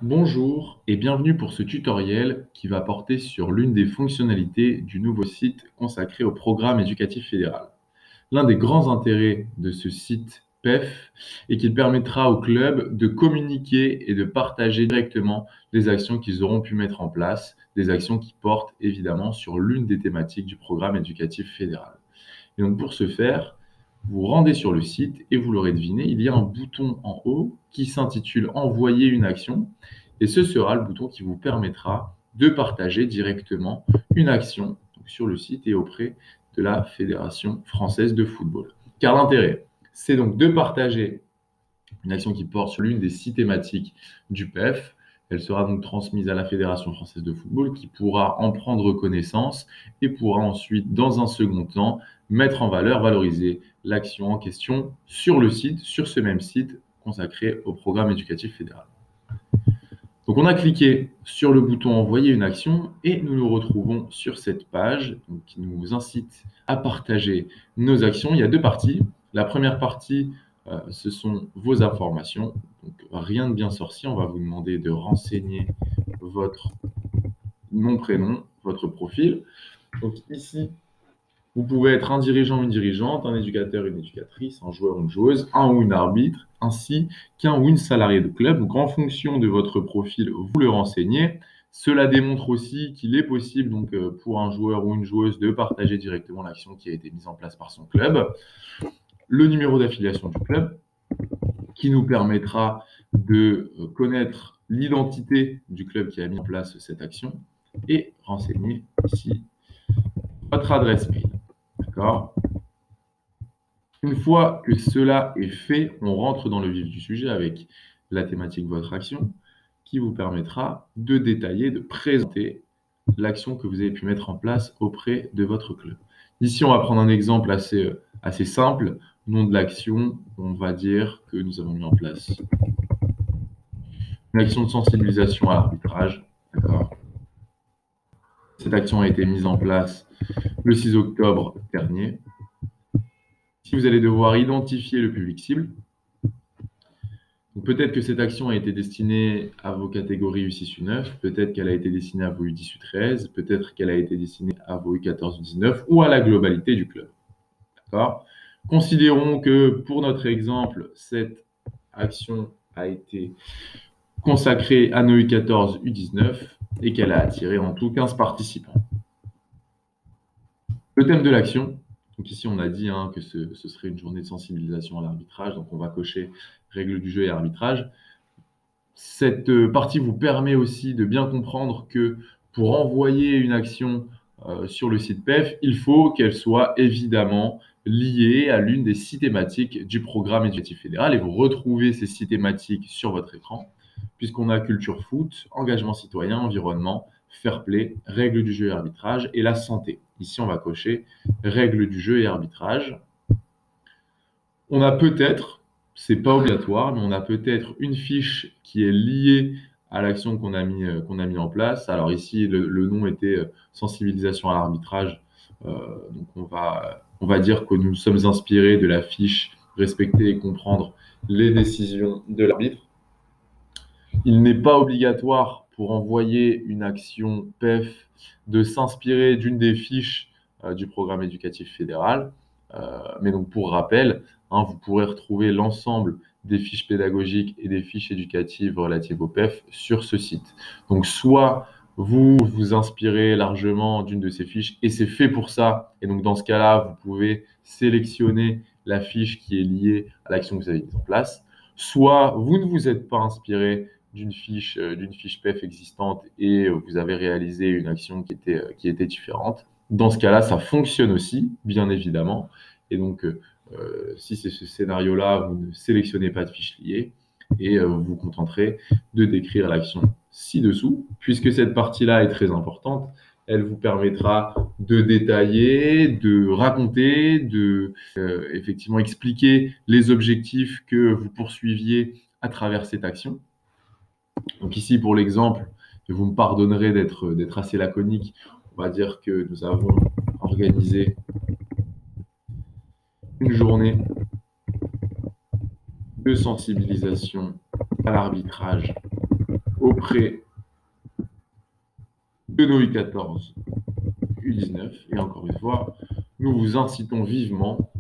Bonjour et bienvenue pour ce tutoriel qui va porter sur l'une des fonctionnalités du nouveau site consacré au programme éducatif fédéral. L'un des grands intérêts de ce site PEF est qu'il permettra aux clubs de communiquer et de partager directement les actions qu'ils auront pu mettre en place, des actions qui portent évidemment sur l'une des thématiques du programme éducatif fédéral. Et donc pour ce faire, vous rendez sur le site et vous l'aurez deviné, il y a un bouton en haut qui s'intitule Envoyer une action et ce sera le bouton qui vous permettra de partager directement une action sur le site et auprès de la Fédération française de football. Car l'intérêt, c'est donc de partager une action qui porte sur l'une des 6 thématiques du PEF. Elle sera donc transmise à la Fédération française de football qui pourra en prendre connaissance et pourra ensuite, dans un second temps, mettre en valeur, valoriser l'action en question sur le site, sur ce même site consacré au programme éducatif fédéral. Donc on a cliqué sur le bouton Envoyer une action et nous nous retrouvons sur cette page qui nous incite à partager nos actions. Il y a 2 parties. La première partie, ce sont vos informations. Donc rien de bien sorcier, on va vous demander de renseigner votre nom, prénom, votre profil. Donc ici, vous pouvez être un dirigeant ou une dirigeante, un éducateur, une éducatrice, un joueur ou une joueuse, un ou une arbitre, ainsi qu'un ou une salarié de club. Donc, en fonction de votre profil, vous le renseignez. Cela démontre aussi qu'il est possible donc, pour un joueur ou une joueuse de partager directement l'action qui a été mise en place par son club. Le numéro d'affiliation du club qui nous permettra de connaître l'identité du club qui a mis en place cette action et renseigner ici votre adresse mail. D'accord ? Une fois que cela est fait, on rentre dans le vif du sujet avec la thématique Votre action qui vous permettra de détailler, de présenter l'action que vous avez pu mettre en place auprès de votre club. Ici, on va prendre un exemple assez simple. Nom de l'action, on va dire que nous avons mis en place une action de sensibilisation à l'arbitrage. D'accord ? Cette action a été mise en place le 6 octobre dernier. Si vous allez devoir identifier le public cible, peut-être que cette action a été destinée à vos catégories U6, U9, peut-être qu'elle a été destinée à vos U10, U13, peut-être qu'elle a été destinée à vos U14, U19 ou à la globalité du club. D'accord ? Considérons que pour notre exemple, cette action a été consacrée à nos U14, U19 et qu'elle a attiré en tout 15 participants. Le thème de l'action, donc ici on a dit que ce serait une journée de sensibilisation à l'arbitrage, donc on va cocher règles du jeu et arbitrage. Cette partie vous permet aussi de bien comprendre que pour envoyer une action sur le site PEF, il faut qu'elle soit évidemment liée à l'une des 6 thématiques du programme éducatif fédéral et vous retrouvez ces 6 thématiques sur votre écran puisqu'on a culture foot, engagement citoyen, environnement, fair play, règles du jeu et arbitrage et la santé. Ici, on va cocher règles du jeu et arbitrage. On a peut-être, c'est pas obligatoire, mais on a peut-être une fiche qui est liée à l'action qu'on a mis en place. Alors ici, le nom était sensibilisation à l'arbitrage. Donc on va dire que nous sommes inspirés de la fiche respecter et comprendre les décisions de l'arbitre. Il n'est pas obligatoire pour envoyer une action PEF de s'inspirer d'une des fiches du programme éducatif fédéral. Mais donc pour rappel, vous pourrez retrouver l'ensemble des fiches pédagogiques et des fiches éducatives relatives au PEF sur ce site. Donc soit vous vous inspirez largement d'une de ces fiches et c'est fait pour ça. Et donc dans ce cas-là, vous pouvez sélectionner la fiche qui est liée à l'action que vous avez mise en place. Soit vous ne vous êtes pas inspiré d'une fiche PEF existante et vous avez réalisé une action qui était différente. Dans ce cas-là, ça fonctionne aussi, bien évidemment. Et donc, si c'est ce scénario-là, vous ne sélectionnez pas de fiche liée et vous vous contenterez de décrire l'action ci-dessous. Puisque cette partie-là est très importante, elle vous permettra de détailler, de raconter, de effectivement expliquer les objectifs que vous poursuiviez à travers cette action. Donc ici, pour l'exemple, vous me pardonnerez d'être assez laconique, on va dire que nous avons organisé une journée de sensibilisation à l'arbitrage auprès de nos U14, U19. Et encore une fois, nous vous incitons vivement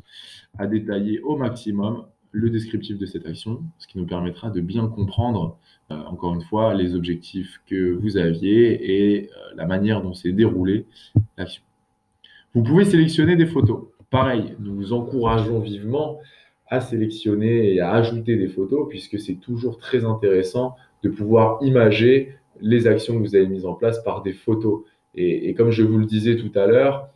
à détailler au maximum le descriptif de cette action, ce qui nous permettra de bien comprendre, encore une fois, les objectifs que vous aviez et la manière dont s'est déroulée l'action. Vous pouvez sélectionner des photos. Pareil, nous vous encourageons vivement à sélectionner et à ajouter des photos, puisque c'est toujours très intéressant de pouvoir imager les actions que vous avez mises en place par des photos. Et comme je vous le disais tout à l'heure,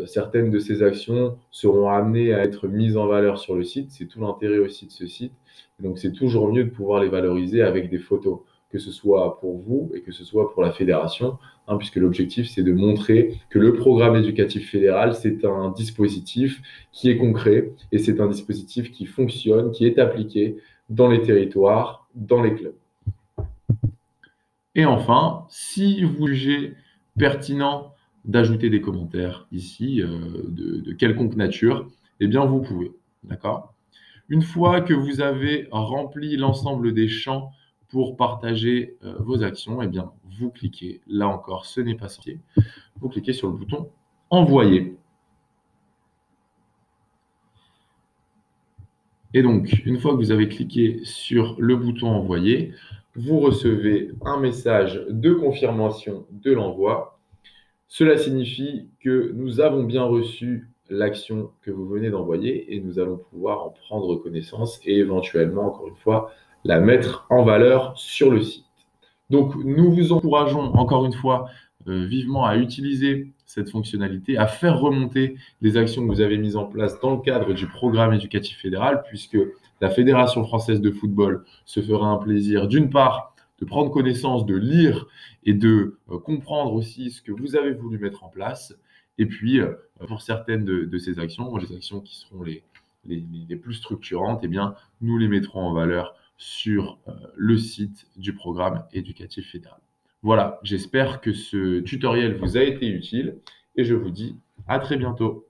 certaines de ces actions seront amenées à être mises en valeur sur le site. C'est tout l'intérêt aussi de ce site. Donc, c'est toujours mieux de pouvoir les valoriser avec des photos, que ce soit pour vous et que ce soit pour la fédération, hein, puisque l'objectif, c'est de montrer que le programme éducatif fédéral, c'est un dispositif qui est concret et c'est un dispositif qui fonctionne, qui est appliqué dans les territoires, dans les clubs. Et enfin, si vous jugez pertinent d'ajouter des commentaires ici, de quelconque nature, eh bien, vous pouvez. D'accord? Une fois que vous avez rempli l'ensemble des champs pour partager vos actions, eh bien, vous cliquez, là encore, ce n'est pas sorti, vous cliquez sur le bouton « Envoyer ». Et donc, une fois que vous avez cliqué sur le bouton « Envoyer », vous recevez un message de confirmation de l'envoi. Cela signifie que nous avons bien reçu l'action que vous venez d'envoyer et nous allons pouvoir en prendre connaissance et éventuellement, encore une fois, la mettre en valeur sur le site. Donc, nous vous encourageons, encore une fois, vivement à utiliser cette fonctionnalité, à faire remonter les actions que vous avez mises en place dans le cadre du programme éducatif fédéral, puisque la Fédération française de football se fera un plaisir, d'une part, de prendre connaissance, de lire et de comprendre aussi ce que vous avez voulu mettre en place. Et puis, pour certaines de ces actions, les actions qui seront les plus structurantes, eh bien, nous les mettrons en valeur sur le site du programme éducatif fédéral. Voilà, j'espère que ce tutoriel vous a été utile et je vous dis à très bientôt.